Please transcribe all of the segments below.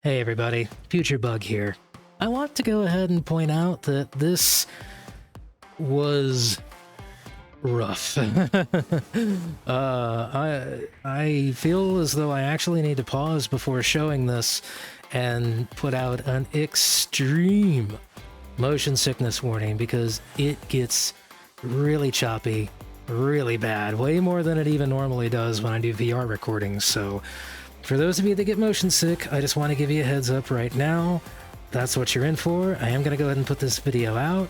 Hey everybody, Future Bug here. I want to go ahead and point out that this was rough. I feel as though I actually need to pause before showing this and put out an extreme motion sickness warning because it gets really choppy, really bad, way more than it even normally does when I do VR recordings. So for those of you that get motion sick, I just want to give you a heads up right now. That's what you're in for. I am going to go ahead and put this video out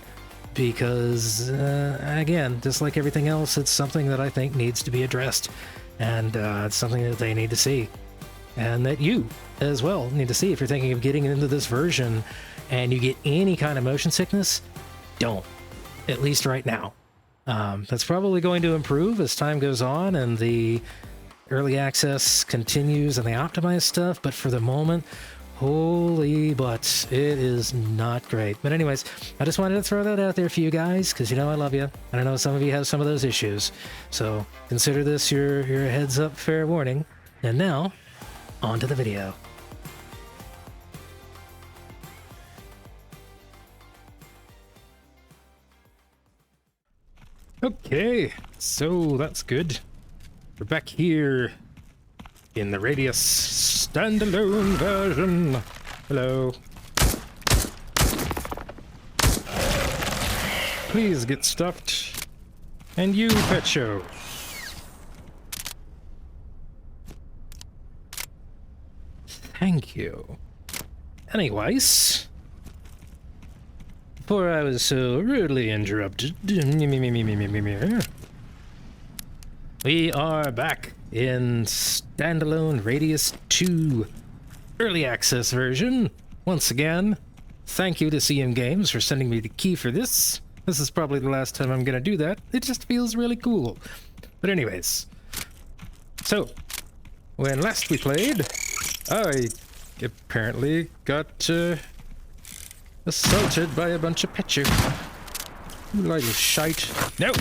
because, again, just like everything else, it's something that I think needs to be addressed. And it's something that they need to see. And that you, as well, need to see. If you're thinking of getting into this version and you get any kind of motion sickness, don't. At least right now. That's probably going to improve as time goes on and the early access continues and they optimize stuff, but for the moment, holy butts, it is not great. But anyways, I just wanted to throw that out there for you guys because you know I love you, and I know some of you have some of those issues. So consider this your heads up fair warning. And now, on to the video. Okay, so that's good. We're back here in the Radius standalone version. Hello. Please get stuffed. And you, Pecho. Thank you. Anyways, before I was so rudely interrupted, we are back in Standalone Radius 2 Early Access version. Once again, thank you to CM Games for sending me the key for this. This is probably the last time I'm gonna do that. It just feels really cool. But anyways, so, when last we played, I apparently got assaulted by a bunch of Pechu. You little shite. No!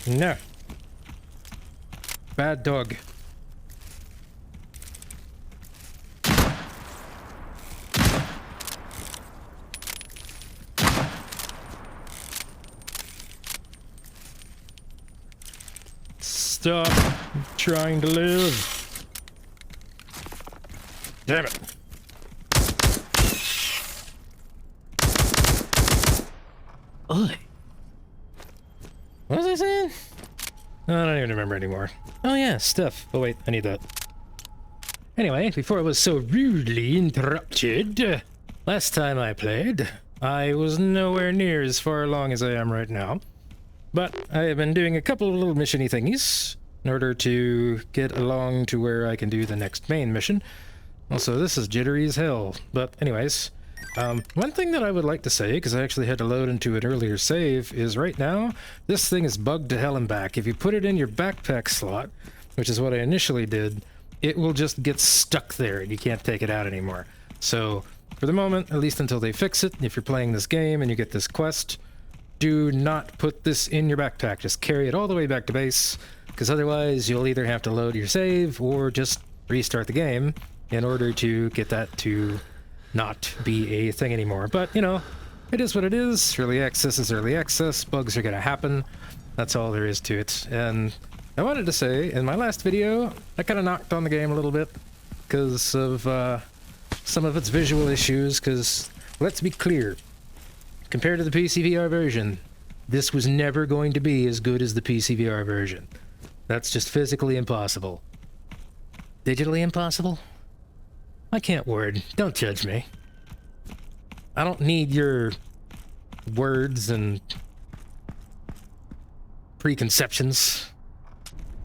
No. Bad dog. Stop trying to live. Damn it. Oi. What was I saying? I don't even remember anymore. Oh yeah, stuff. Oh wait, I need that. Anyway, before I was so rudely interrupted, last time I played, I was nowhere near as far along as I am right now. But I have been doing a couple of little mission-y thingies in order to get along to where I can do the next main mission. Also, this is jittery as hell. But anyways, one thing that I would like to say, because I actually had to load into an earlier save, is right now, this thing is bugged to hell and back. If you put it in your backpack slot, which is what I initially did, it will just get stuck there and you can't take it out anymore. So, for the moment, at least until they fix it, if you're playing this game and you get this quest, do not put this in your backpack. Just carry it all the way back to base, because otherwise you'll either have to load your save or just restart the game in order to get that to not be a thing anymore. But, you know, it is what it is. Early access is early access. Bugs are gonna happen. That's all there is to it. And I wanted to say, in my last video, I kind of knocked on the game a little bit because of some of its visual issues, because, let's be clear, compared to the PCVR version, this was never going to be as good as the PCVR version. That's just physically impossible. Digitally impossible? I can't word. Don't judge me. I don't need your words and preconceptions.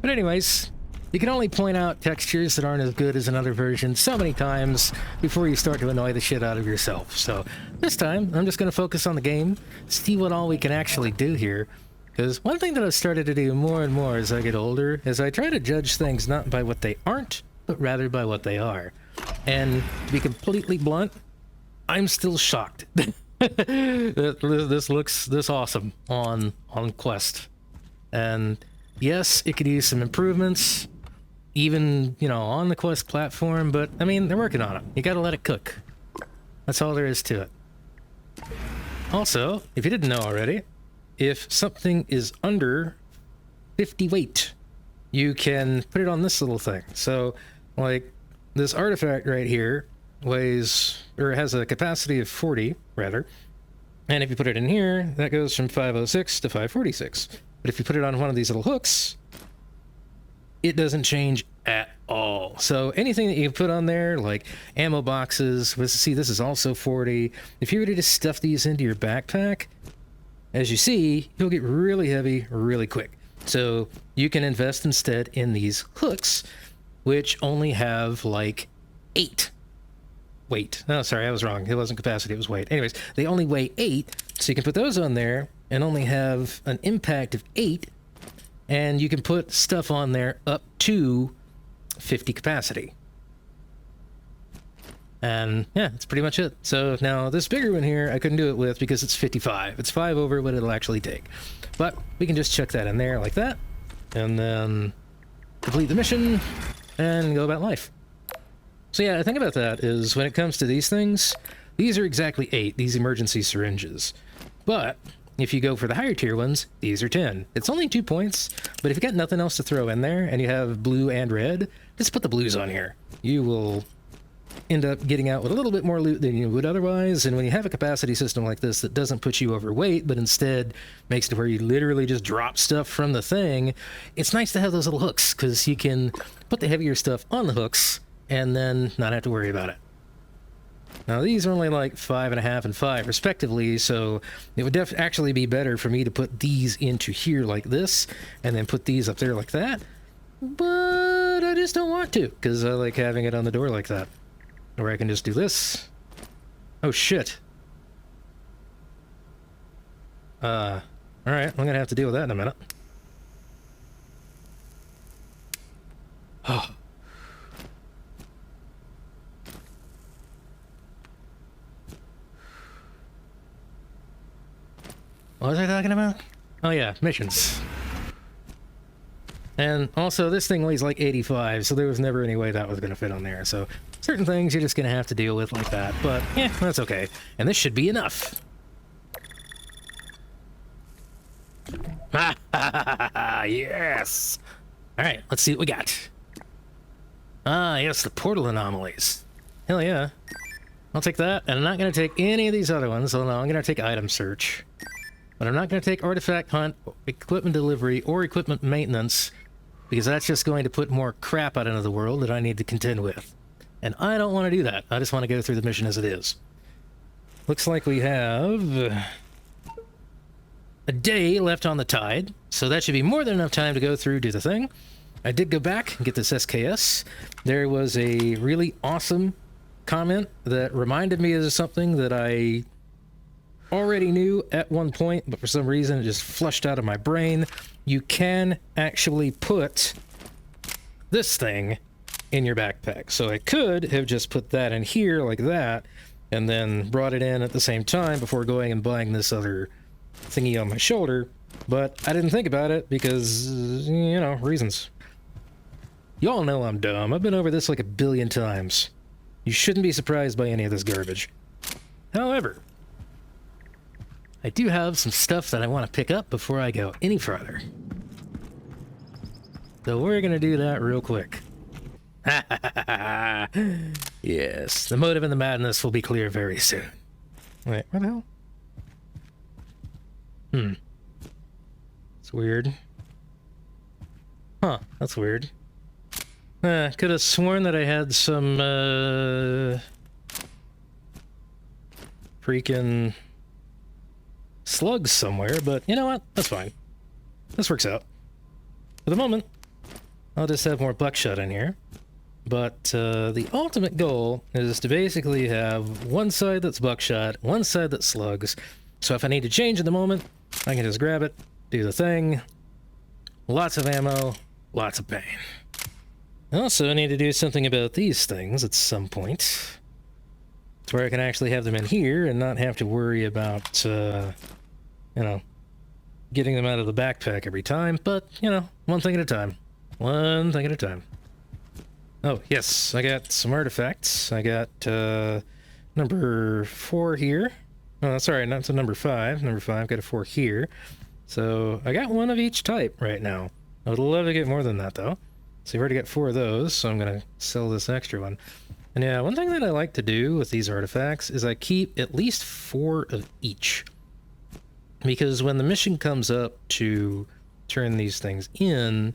But anyways, you can only point out textures that aren't as good as another version so many times before you start to annoy the shit out of yourself. So this time, I'm just going to focus on the game, see what all we can actually do here. Because one thing that I've started to do more and more as I get older is I try to judge things not by what they aren't, but rather by what they are. And to be completely blunt, I'm still shocked that this looks this awesome on Quest. And yes, it could use some improvements. even, you know, on the Quest platform, but, I mean, they're working on it. You gotta let it cook. That's all there is to it. Also, if you didn't know already, if something is under 50 weight, you can put it on this little thing. So, like, this artifact right here weighs, or has a capacity of 40, rather. And if you put it in here, that goes from 506 to 546. But if you put it on one of these little hooks, it doesn't change at all. So anything that you put on there, like ammo boxes, see, this is also 40. If you were to just stuff these into your backpack, as you see, you'll get really heavy really quick. So you can invest instead in these hooks, which only have like 8 weight. Oh, sorry, I was wrong. It wasn't capacity, it was weight. Anyways, they only weigh 8, so you can put those on there and only have an impact of 8, and you can put stuff on there up to 50 capacity. And yeah, that's pretty much it. So now this bigger one here, I couldn't do it with because it's 55. It's 5 over what it'll actually take. But we can just chuck that in there like that, and then complete the mission and go about life. So yeah, the thing about that is when it comes to these things, these are exactly 8, these emergency syringes. But if you go for the higher tier ones, these are 10. It's only 2 points, but if you got nothing else to throw in there and you have blue and red, just put the blues on here. You will end up getting out with a little bit more loot than you would otherwise, and when you have a capacity system like this that doesn't put you overweight, but instead makes it where you literally just drop stuff from the thing, it's nice to have those little hooks, because you can put the heavier stuff on the hooks and then not have to worry about it. Now these are only like 5.5 and 5 respectively, so it would actually be better for me to put these into here like this, and then put these up there like that, but I just don't want to, because I like having it on the door like that. Or I can just do this. Oh shit. Alright, I'm gonna have to deal with that in a minute. Oh. What was I talking about? Oh yeah, missions. And also, this thing weighs like 85, so there was never any way that was going to fit on there. So, certain things you're just going to have to deal with like that. But, yeah, that's okay. And this should be enough. Ha ha ha! Yes! Alright, let's see what we got. Ah, yes, the portal anomalies. Hell yeah. I'll take that, and I'm not going to take any of these other ones. So, no, I'm going to take item search. But I'm not going to take artifact hunt, equipment delivery, or equipment maintenance, because that's just going to put more crap out into the world that I need to contend with. And I don't want to do that. I just want to go through the mission as it is. Looks like we have a day left on the tide, so that should be more than enough time to go through, do the thing. I did go back and get this SKS. There was a really awesome comment that reminded me of something that I already knew at one point, but for some reason it just flushed out of my brain. You can actually put this thing in your backpack. So I could have just put that in here like that, and then brought it in at the same time before going and buying this other thingy on my shoulder, but I didn't think about it because, you know, reasons. Y'all know I'm dumb. I've been over this like a billion times. You shouldn't be surprised by any of this garbage. However, I do have some stuff that I want to pick up before I go any further. So we're going to do that real quick. Yes, the motive and the madness will be clear very soon. Wait, what the hell? It's weird. Huh, that's weird. Could have sworn that I had some, freaking slugs somewhere, but you know what? That's fine. This works out. For the moment, I'll just have more buckshot in here. But the ultimate goal is to basically have one side that's buckshot, one side that's slugs. So if I need to change in the moment, I can just grab it, do the thing. Lots of ammo, lots of pain. I also need to do something about these things at some point. To where I can actually have them in here and not have to worry about, you know, getting them out of the backpack every time. But, you know, one thing at a time. One thing at a time. Oh, yes, I got some artifacts. I got number 4 here. Oh, sorry, not to number 5. Number 5, got a 4 here. So I got one of each type right now. I would love to get more than that, though. So you've already got 4 of those, so I'm going to sell this extra one. And yeah, one thing that I like to do with these artifacts is I keep at least 4 of each. Because when the mission comes up to turn these things in,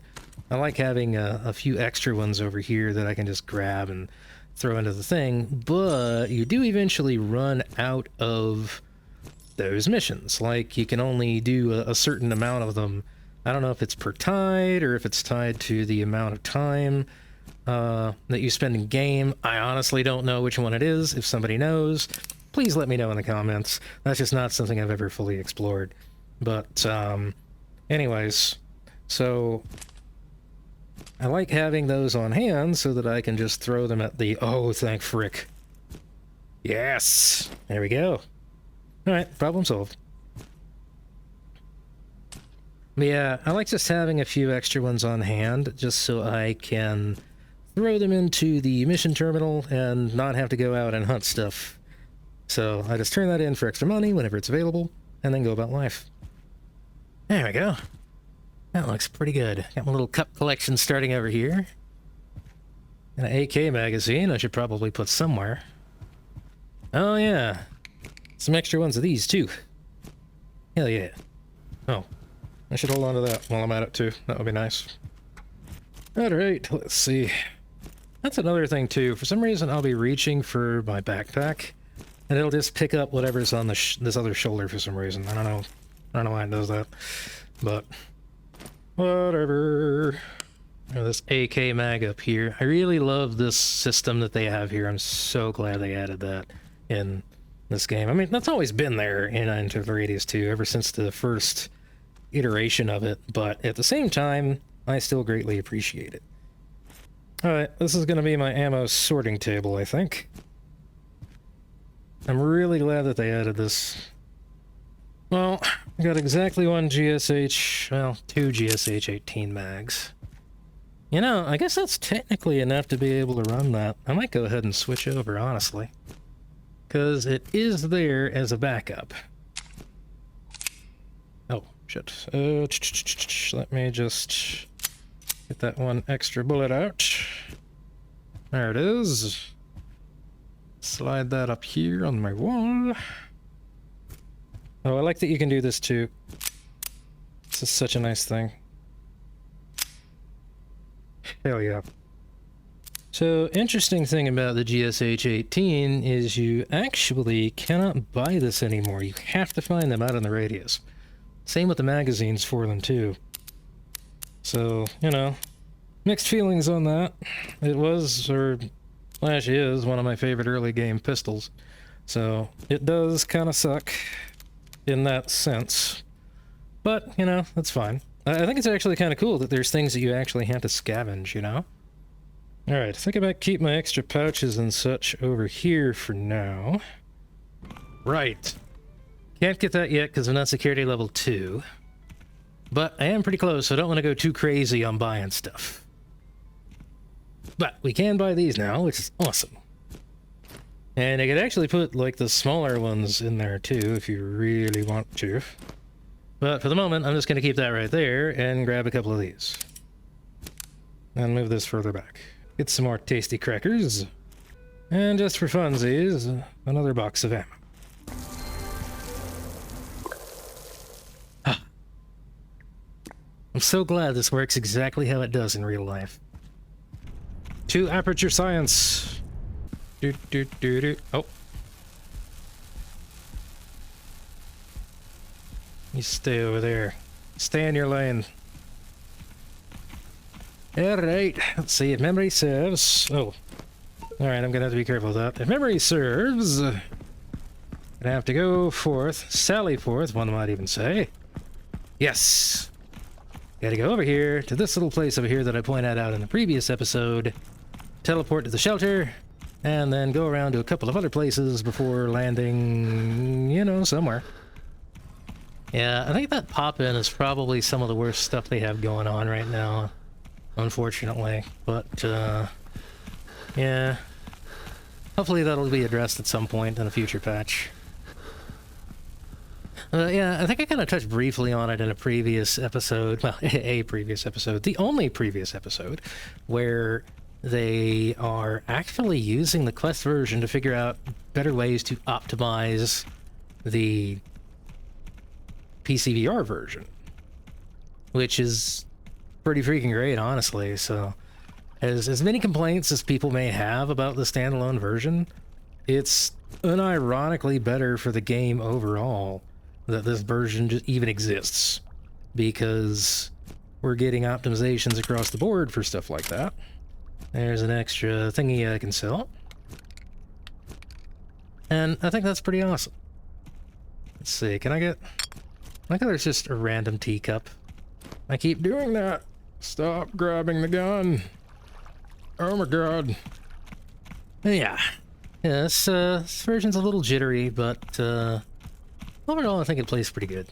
I like having a few extra ones over here that I can just grab and throw into the thing, but you do eventually run out of those missions. Like, you can only do a certain amount of them. I don't know if it's per tide or if it's tied to the amount of time that you spend in game. I honestly don't know which one it is. If somebody knows, please let me know in the comments. That's just not something I've ever fully explored. But anyways, so I like having those on hand so that I can just throw them at the... Oh, thank frick. Yes! There we go. Alright, problem solved. But yeah, I like just having a few extra ones on hand, just so I can throw them into the mission terminal and not have to go out and hunt stuff. So I just turn that in for extra money whenever it's available, and then go about life. There we go. That looks pretty good. Got my little cup collection starting over here. And an AK magazine I should probably put somewhere. Oh yeah. Some extra ones of these too. Hell yeah. Oh. I should hold on to that while I'm at it too. That would be nice. Alright, let's see. That's another thing too. For some reason I'll be reaching for my backpack, and it'll just pick up whatever's on this other shoulder for some reason. I don't know why it does that. But whatever. This AK mag up here. I really love this system that they have here. I'm so glad they added that in this game. I mean, that's always been there in Pechorsk Radius 2, ever since the first iteration of it, but at the same time, I still greatly appreciate it. Alright, this is going to be my ammo sorting table, I think. I'm really glad that they added this. Well, I got exactly 1 GSH, well, 2 GSH 18 mags. You know, I guess that's technically enough to be able to run that. I might go ahead and switch over, honestly. Because it is there as a backup. Oh, shit. Let me just get that 1 extra bullet out. There it is. Slide that up here on my wall. Oh, I like that you can do this too. This is such a nice thing. Hell yeah. So, interesting thing about the GSH-18 is you actually cannot buy this anymore. You have to find them out in the radius. Same with the magazines for them too. So, you know, mixed feelings on that. It was, or slash is, one of my favorite early game pistols. So, it does kind of suck in that sense. But, you know, that's fine. I think it's actually kind of cool that there's things that you actually have to scavenge, you know? Alright, I think I might keep my extra pouches and such over here for now. Right. Can't get that yet because I'm not security level 2. But I am pretty close, so I don't want to go too crazy on buying stuff. But we can buy these now, which is awesome. And I could actually put, like, the smaller ones in there, too, if you really want to. But for the moment, I'm just going to keep that right there and grab a couple of these. And move this further back. Get some more tasty crackers. And just for funsies, another box of ammo. Ah. I'm so glad this works exactly how it does in real life. To aperture science! Oh. You stay over there. Stay in your lane. Alright, let's see, if memory serves... Oh. Alright, I'm gonna have to be careful with that. If memory serves... Gonna have to go forth, sally forth, one might even say. Yes! Gotta go over here, to this little place over here that I pointed out in the previous episode. Teleport to the shelter, and then go around to a couple of other places before landing, you know, somewhere. Yeah, I think that pop-in is probably some of the worst stuff they have going on right now, unfortunately. But, Yeah. Hopefully that'll be addressed at some point in a future patch. Yeah, I think I kind of touched briefly on it in a previous episode. Well, a previous episode. The only previous episode where they are actually using the Quest version to figure out better ways to optimize the PCVR version, which is pretty freaking great, honestly. So, as many complaints as people may have about the standalone version, it's unironically better for the game overall that this version just even exists, because we're getting optimizations across the board for stuff like that. There's an extra thingy I can sell, and I think that's pretty awesome. Let's see, can I get... I think there's just a random teacup. I keep doing that. Stop grabbing the gun. Oh my god. Yeah. Yeah, this version's a little jittery, but overall I think it plays pretty good,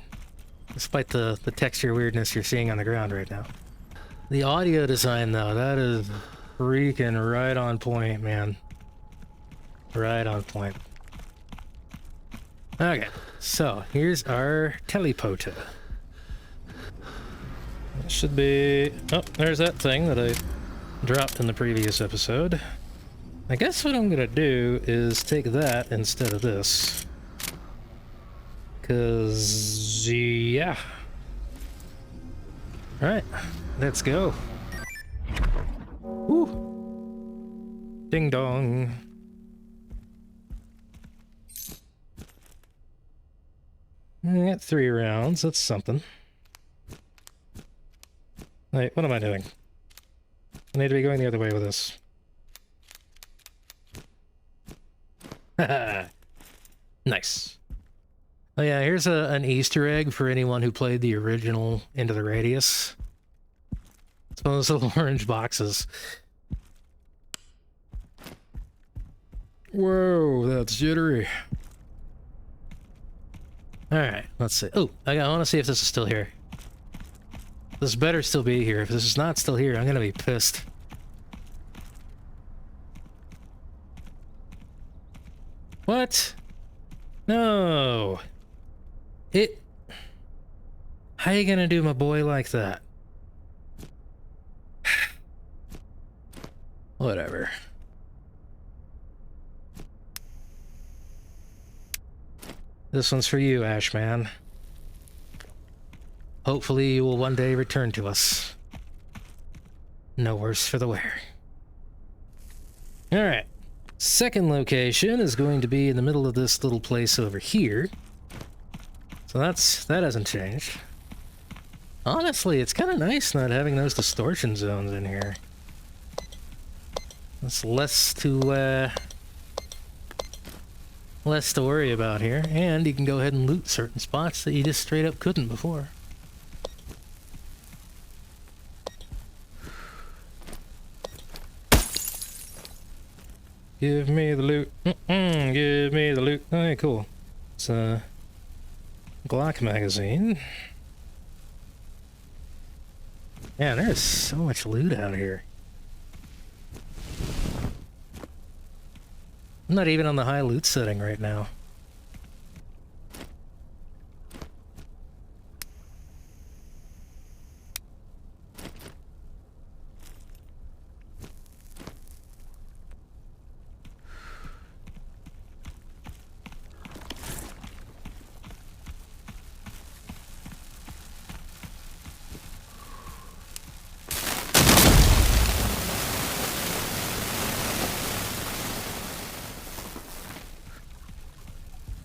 despite the texture weirdness you're seeing on the ground right now. The audio design, though, that is freaking right on point, man. Right on point. Okay, so here's our teleporter. It should be... Oh, there's that thing that I dropped in the previous episode. I guess what I'm gonna do is take that instead of this. 'Cause... yeah. Alright, let's go. Woo! Ding dong. I got 3 rounds, that's something. Wait, what am I doing? I need to be going the other way with this. Haha! Nice. Oh yeah, here's an Easter egg for anyone who played the original Into the Radius. It's one of those little orange boxes. Whoa, that's jittery. Alright, let's see. Oh, I want to see if this is still here. This better still be here. If this is not still here, I'm gonna be pissed. What? No. How you gonna do my boy like that? Whatever. This one's for you, Ashman. Hopefully you will one day return to us. No worse for the wear. Alright. Second location is going to be in the middle of this little place over here. So that hasn't changed. Honestly, it's kind of nice not having those distortion zones in here. It's less to worry about here, and you can go ahead and loot certain spots that you just straight up couldn't before. Give me the loot. Give me the loot. Alright, cool. It's a Glock magazine. Man, there's so much loot out here. I'm not even on the high loot setting right now.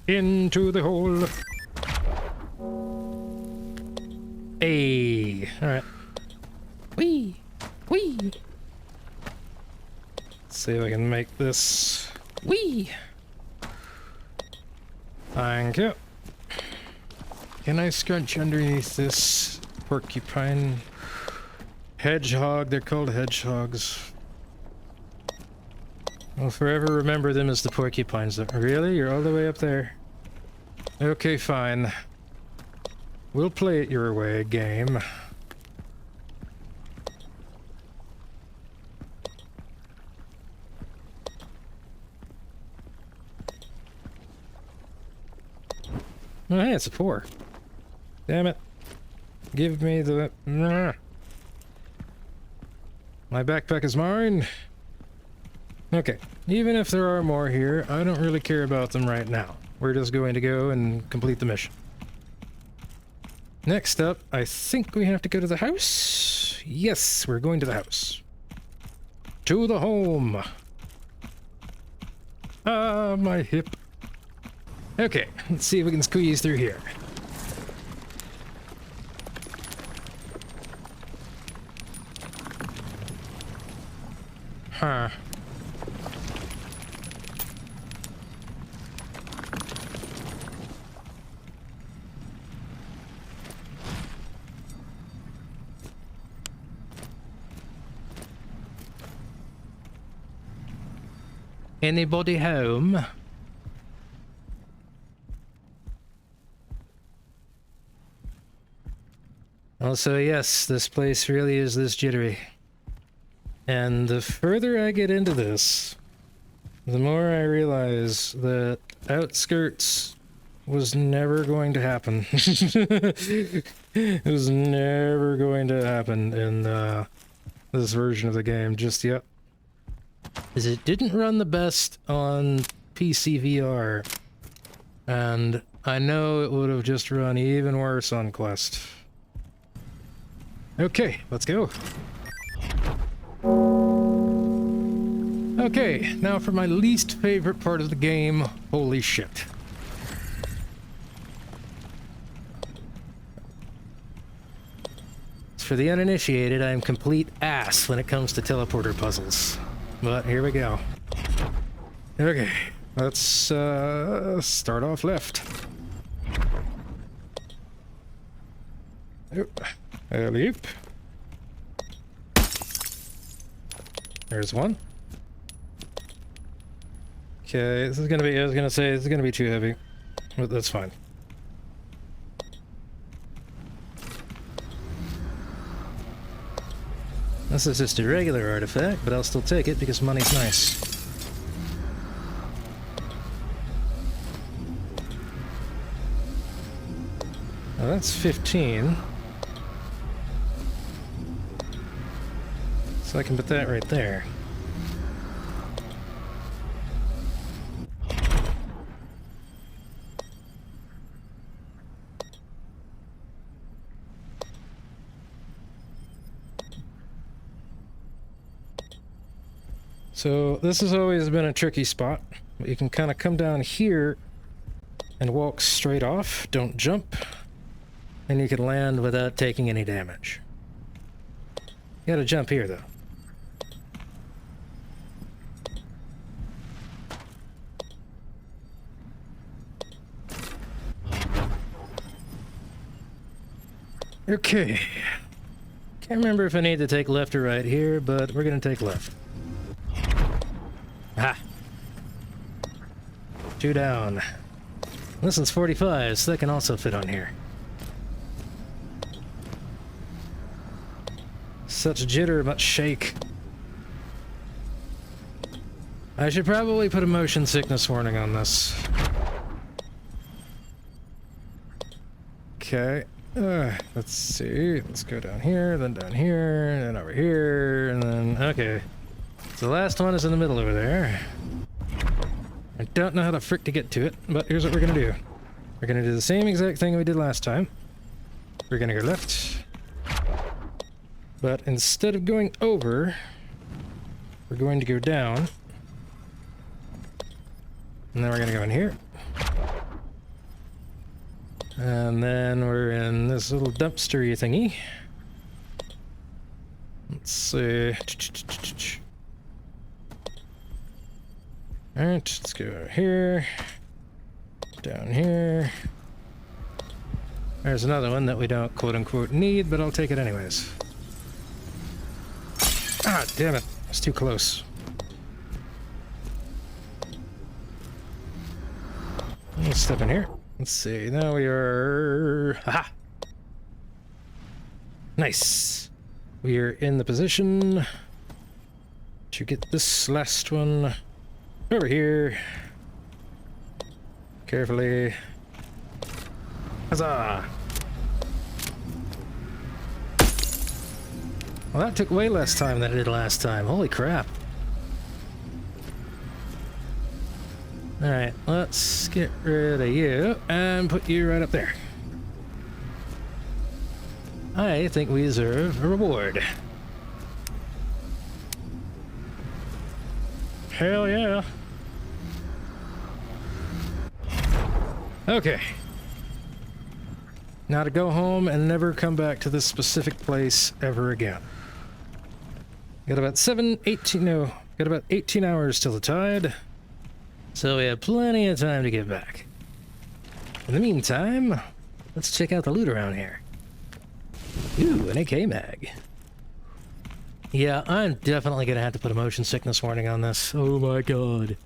Into the hole. Hey, all right. Whee, whee. Let's see if I can make this. Whee. Thank you. Can I scrunch underneath this porcupine? Hedgehog, they're called hedgehogs. I'll forever remember them as the porcupines. Really? You're all the way up there? Okay, fine. We'll play it your way, game. Oh, hey, it's a 4. Damn it. Give me the... Nah. My backpack is mine. Okay, even if there are more here, I don't really care about them right now. We're just going to go and complete the mission. Next up, I think we have to go to the house. Yes, we're going to the house. To the home. Ah, my hip. Okay, let's see if we can squeeze through here. Huh. Anybody home? Also, yes, this place really is this jittery. And the further I get into this, the more I realize that outskirts was never going to happen. It was never going to happen in this version of the game just yet. Because it didn't run the best on PCVR. And I know it would have just run even worse on Quest. Okay, let's go. Okay, now for my least favorite part of the game. Holy shit. For the uninitiated, I am complete ass when it comes to teleporter puzzles. But here we go. Okay, let's start off left. Oh, alley-oop. There's one. Okay, this is gonna be, I was gonna say, this is gonna be too heavy. But that's fine. This is just a regular artifact, but I'll still take it because money's nice. Now that's 15. So I can put that right there. So this has always been a tricky spot. You can kind of come down here and walk straight off, don't jump, and you can land without taking any damage. You gotta jump here though. Okay. Can't remember if I need to take left or right here, but we're gonna take left. Aha! 2 down. This one's 45, so that can also fit on here. Such jitter, much shake. I should probably put a motion sickness warning on this. Okay. Let's see. Let's go down here, then down here, then over here, and then... Okay. So the last one is in the middle over there. I don't know how the frick to get to it, but here's what we're gonna do. We're gonna do the same exact thing we did last time. We're gonna go left. But instead of going over, we're going to go down. And then we're gonna go in here. And then we're in this little dumpster-y thingy. Let's see. Alright, let's go here. Down here. There's another one that we don't quote-unquote need, but I'll take it anyways. Ah, damn it. It's too close. Let's step in here. Let's see. Now we are... Aha! Nice. We are in the position to get this last one over here. Carefully. Huzzah! Well, that took way less time than it did last time. Holy crap. Alright, let's get rid of you and put you right up there. I think we deserve a reward. Hell yeah. Okay. Now to go home and never come back to this specific place ever again. Got about 18 hours till the tide. So we have plenty of time to get back. In the meantime, let's check out the loot around here. Ooh, an AK mag. Yeah, I'm definitely gonna have to put a motion sickness warning on this. Oh my god.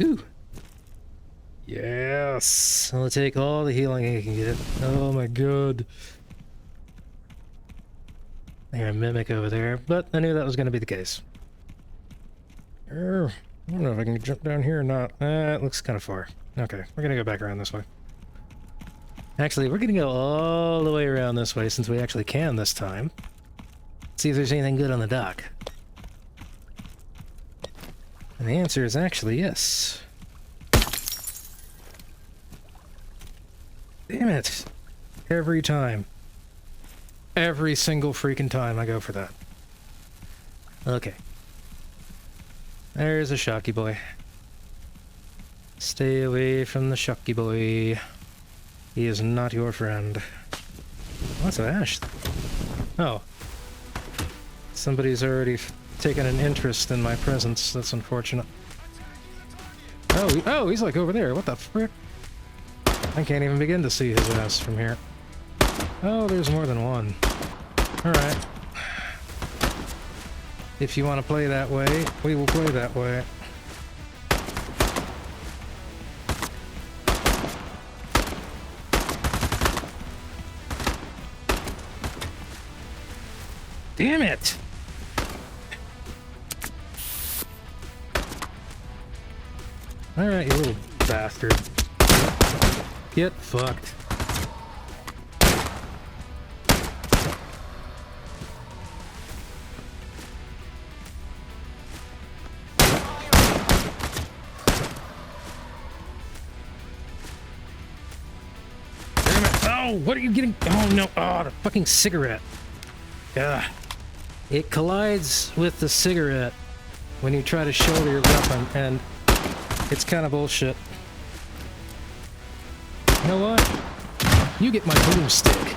Ooh. Yes! I'll take all the healing I can get. Oh my god. I hear a mimic over there, but I knew that was gonna be the case. I don't know if I can jump down here or not. It looks kind of far. Okay, we're gonna go back around this way. Actually, we're gonna go all the way around this way since we actually can this time. See if there's anything good on the dock. And the answer is actually yes. Damn it. Every time. Every single freaking time I go for that. Okay. There's a shocky boy. Stay away from the shocky boy. He is not your friend. Lots of ash. Oh. Somebody's already taken an interest in my presence. That's unfortunate. Oh, he's like over there. What the frick? I can't even begin to see his ass from here. Oh, there's more than one. Alright. If you want to play that way, we will play that way. Damn it! Alright, you little bastard. Get fucked. Damn it. Oh, what are you getting? Oh no, oh, the fucking cigarette. Yeah. It collides with the cigarette when you try to shoulder your weapon, and it's kind of bullshit. You know what? You get my broomstick.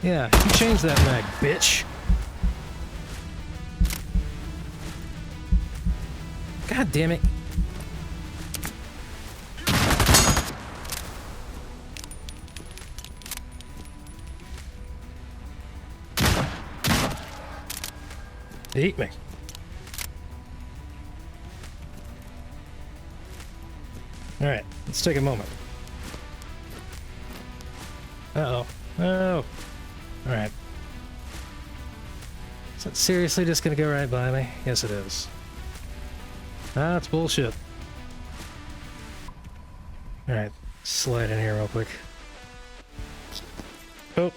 Yeah, you change that mag, bitch. God damn it. Eat me. Alright, let's take a moment. Uh-oh. Oh. Alright. Is that seriously just gonna go right by me? Yes, it is. Ah, that's bullshit. Alright, slide in here real quick. Oh.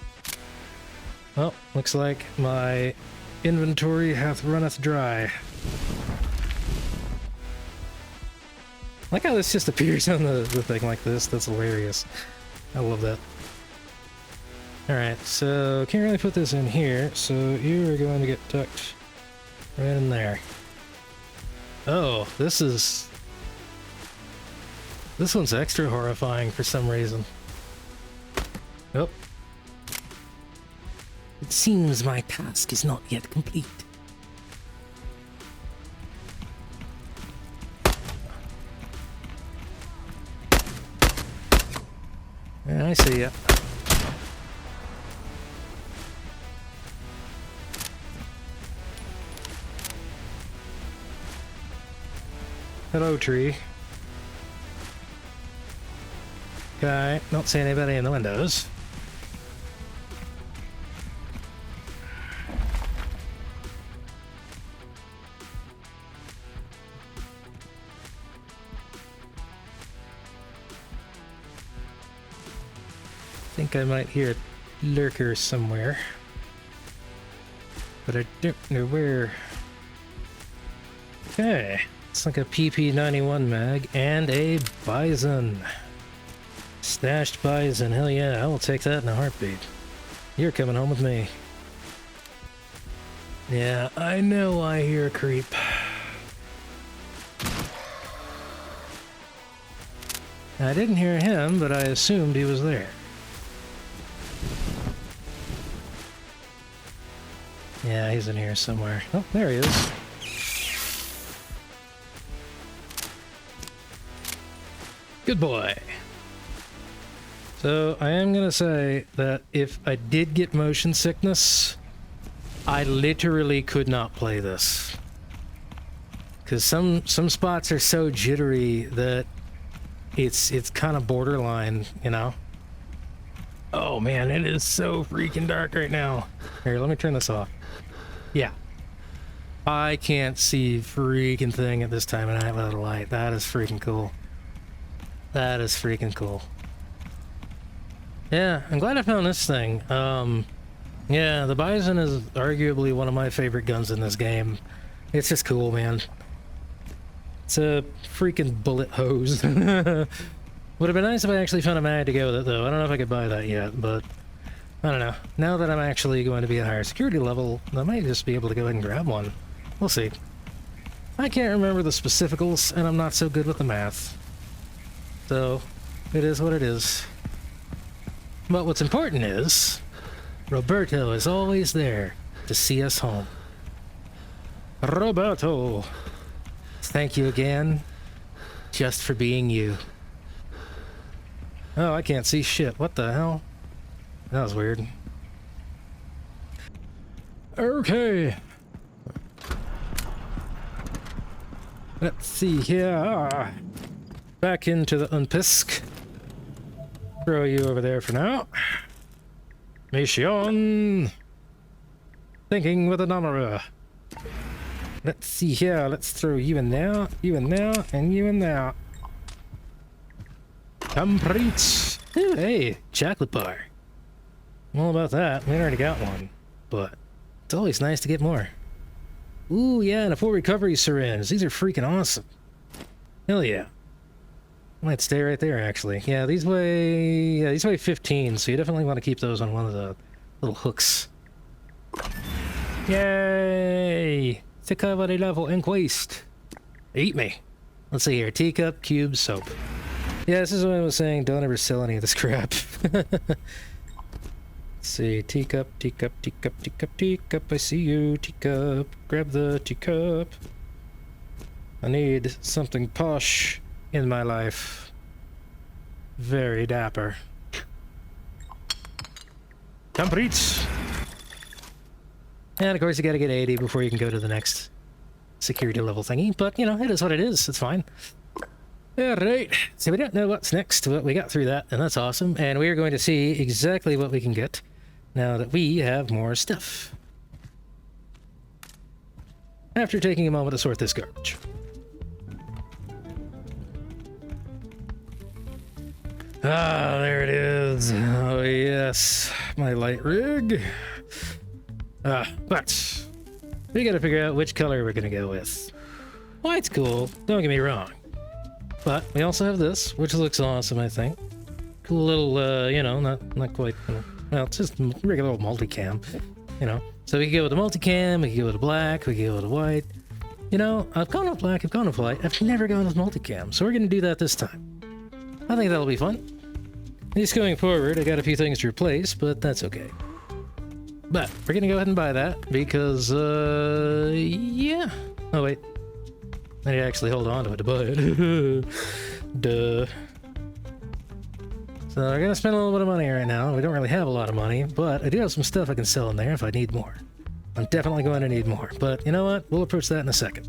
Well, looks like my inventory hath runneth dry. I like how this just appears on the thing like this. That's hilarious. I love that. Alright, so can't really put this in here, so you are going to get tucked right in there. Oh, this one's extra horrifying for some reason. Oh. It seems my task is not yet complete. Yeah, I see ya. Hello, tree. Okay, don't see anybody in the windows. think I might hear a lurker somewhere. But I don't know where. Okay. It's like a PP91 mag and a bison. Stashed bison. Hell yeah, I will take that in a heartbeat. You're coming home with me. Yeah, I know I hear a creep. I didn't hear him, but I assumed he was there. Yeah, he's in here somewhere. Oh, there he is. Good boy. So, I am gonna say that if I did get motion sickness, I literally could not play this. Because some spots are so jittery that it's kind of borderline, you know? Oh man, it is so freaking dark right now. Here, let me turn this off. Yeah. I can't see freaking thing at this time of night without a light. That is freaking cool. That is freaking cool. Yeah, I'm glad I found this thing. Yeah, the Bison is arguably one of my favorite guns in this game. It's just cool, man. It's a freaking bullet hose. Would have been nice if I actually found a mag to go with it, though. I don't know if I could buy that yet, but I don't know. Now that I'm actually going to be at a higher security level, I might just be able to go ahead and grab one. We'll see. I can't remember the specificals, and I'm not so good with the math. So, it is what it is. But what's important is, Roberto is always there to see us home. Roberto! Thank you again, just for being you. Oh, I can't see shit. What the hell? That was weird. Okay. Let's see here. Back into the Unpisk. Throw you over there for now. Mission. Thinking with a number. Let's see here. Let's throw you in there, and you in there. Complete. Ooh, hey, chocolate bar. I'm all about that. We already got one, but it's always nice to get more. Ooh, yeah, and a full recovery syringe. These are freaking awesome. Hell yeah. Might stay right there, actually. Yeah, these weigh 15, so you definitely want to keep those on one of the little hooks. Yay! Recovery level increased. Eat me. Let's see here. Teacup, cube, soap. Yeah, this is what I was saying. Don't ever sell any of this crap. Let's see. Teacup, teacup, teacup, teacup, teacup. I see you. Teacup. Grab the teacup. I need something posh in my life. Very dapper. Complete. And of course you gotta get 80 before you can go to the next security level thingy, but you know, it is what it is, it's fine. Alright, so we don't know what's next, but we got through that, and that's awesome, and we are going to see exactly what we can get now that we have more stuff. After taking a moment to sort this garbage. Ah, there it is. Oh yes, my light rig. But we gotta figure out which color we're gonna go with. White's cool, don't get me wrong. But we also have this, which looks awesome, I think. Cool little, you know, not quite, you know, well, it's just regular old multicam, you know. So we can go with the multicam, we can go with the black, we can go with the white. You know, I've gone with black, I've gone with white, I've never gone with multicam, so we're gonna do that this time. I think that'll be fun. At least going forward, I got a few things to replace, but that's okay. But we're gonna go ahead and buy that because, yeah. Oh wait, I need to actually hold on to it to buy it. Duh. So we're gonna spend a little bit of money right now. We don't really have a lot of money, but I do have some stuff I can sell in there if I need more. I'm definitely going to need more, but you know what? We'll approach that in a second.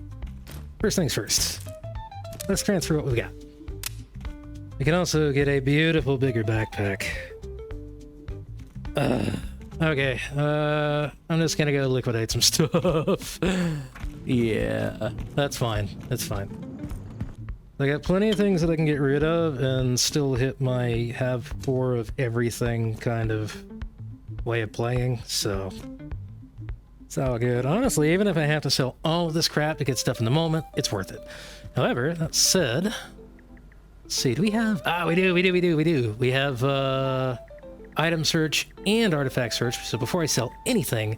First things first. Let's transfer what we've got. We can also get a beautiful bigger backpack. Okay, I'm just gonna go liquidate some stuff. Yeah, that's fine. That's fine. I got plenty of things that I can get rid of and still hit my have 4 of everything kind of way of playing, so it's all good. Honestly, even if I have to sell all of this crap to get stuff in the moment, it's worth it. However, that said, let's see, do we have... Ah, we do. We have item search and artifact search, so before I sell anything,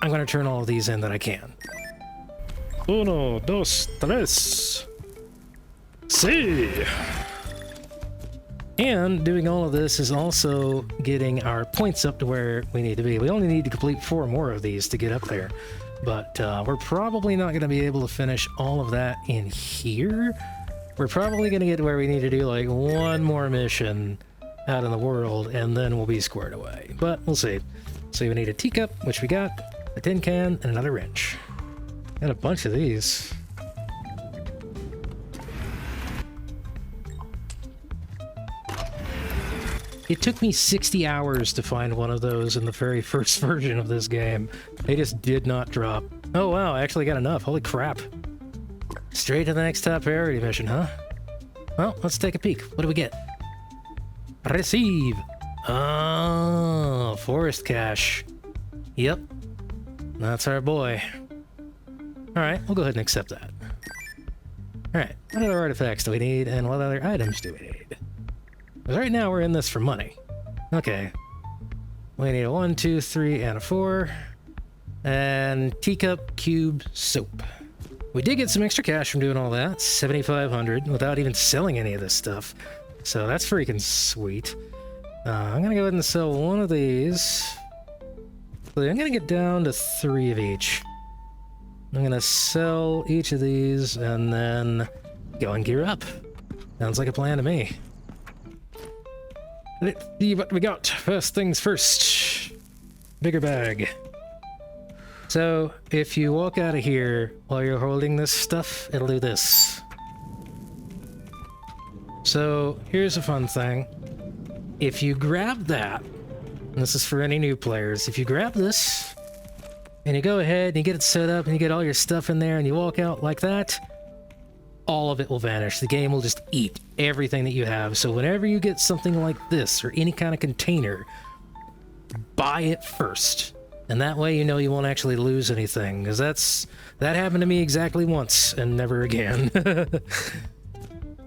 I'm going to turn all of these in that I can. Uno, dos, tres. See. And doing all of this is also getting our points up to where we need to be. We only need to complete 4 more of these to get up there. But we're probably not going to be able to finish all of that in here. We're probably going to get to where we need to do like 1 more mission out in the world, and then we'll be squared away. But we'll see. So we need a teacup, which we got, a tin can, and another wrench. Got a bunch of these. It took me 60 hours to find one of those in the very first version of this game. They just did not drop. Oh wow, I actually got enough. Holy crap. Straight to the next top priority mission, huh? Well, let's take a peek. What do we get? Receive. Oh, forest cache. Yep. That's our boy. Alright, we'll go ahead and accept that. Alright, what other artifacts do we need, and what other items do we need? Because right now we're in this for money. Okay. We need a 1, 2, 3, and a 4. And teacup, cube, soap. We did get some extra cash from doing all that. 7,500 without even selling any of this stuff. So that's freaking sweet. I'm going to go ahead and sell one of these. I'm going to get down to 3 of each. I'm going to sell each of these and then go and gear up. Sounds like a plan to me. Let's see what we got. First things first. Bigger bag. So, if you walk out of here while you're holding this stuff, it'll do this. So, here's a fun thing. If you grab that, and this is for any new players, if you grab this, and you go ahead and you get it set up, and you get all your stuff in there, and you walk out like that, all of it will vanish. The game will just eat everything that you have. So whenever you get something like this, or any kind of container, buy it first. And that way you know you won't actually lose anything, because that happened to me exactly once, and never again.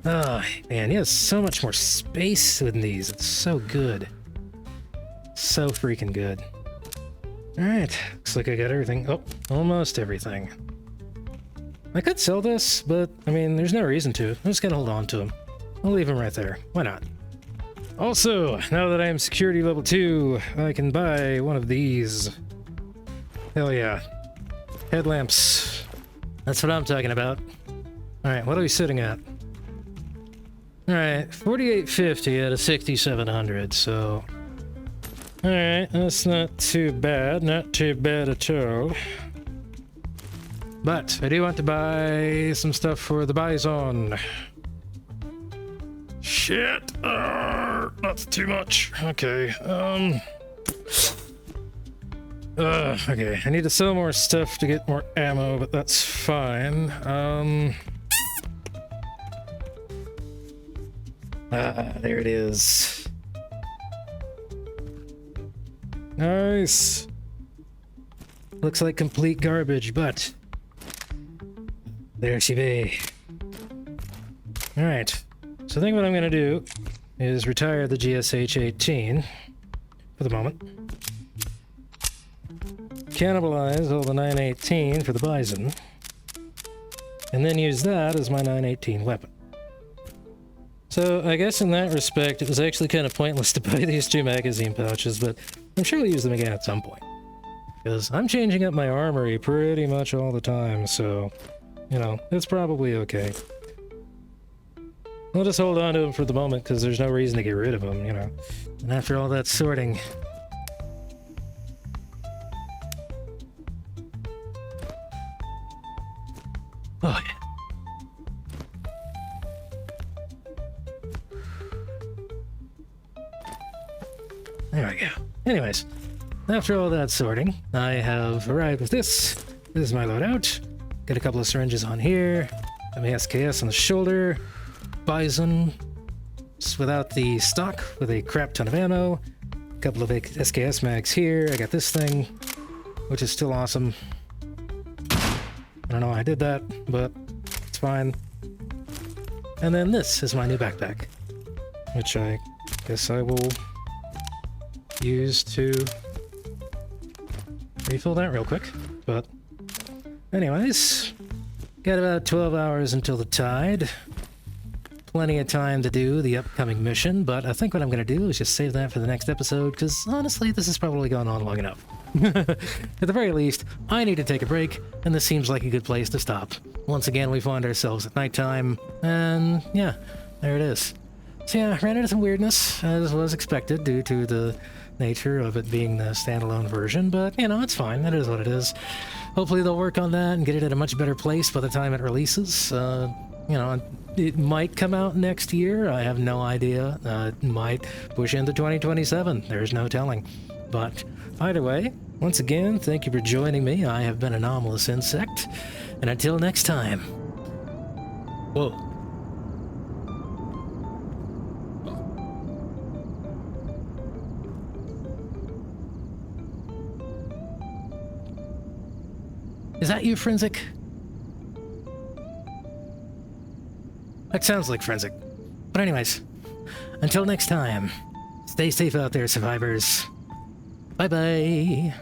Oh, man, he has so much more space in these. It's so good. So freaking good. Alright, looks like I got everything. Oh, almost everything. I could sell this, but, I mean, there's no reason to. I'm just gonna hold on to him. I'll leave him right there. Why not? Also, now that I am security level 2, I can buy one of these. Hell yeah. Headlamps. That's what I'm talking about. Alright, what are we sitting at? Alright, 4850 out of 6700, so... Alright, that's not too bad. Not too bad at all. But I do want to buy some stuff for the Bison. Shit! That's too much. Okay, okay, I need to sell more stuff to get more ammo, but that's fine. There it is. Nice! Looks like complete garbage, but... there she be. Alright, so I think what I'm gonna do is retire the GSH-18 for the moment. Cannibalize all the 918 for the Bison. And then use that as my 918 weapon. So I guess in that respect, it was actually kind of pointless to buy these 2 magazine pouches, but I'm sure I'll use them again at some point. Because I'm changing up my armory pretty much all the time, so... you know, it's probably okay. I'll just hold on to them for the moment, because there's no reason to get rid of them, you know. And after all that sorting... oh, yeah. There we go. Anyways, after all that sorting, I have arrived with this. This is my loadout. Got a couple of syringes on here. Got my SKS on the shoulder. Bison without the stock with a crap ton of ammo. A couple of SKS mags here. I got this thing, which is still awesome. I don't know why I did that, but it's fine. And then this is my new backpack, which I guess I will use to refill that real quick. But anyways, got about 12 hours until the tide. Plenty of time to do the upcoming mission, but I think what I'm going to do is just save that for the next episode, because honestly, this has probably gone on long enough. At the very least, I need to take a break, and this seems like a good place to stop. Once again, we find ourselves at nighttime, and yeah, there it is. So yeah, ran into some weirdness, as was expected, due to the nature of it being the standalone version, but you know, it's fine. That is what it is. Hopefully they'll work on that and get it at a much better place by the time it releases. You know, it might come out next year. I have no idea. It might push into 2027. There's no telling. But either way, once again, thank you for joining me. I have been Anomalous Insect, and until next time. Whoa. Is that you, Forensic? That sounds like Forensic. But anyways, until next time, stay safe out there, survivors. Bye-bye.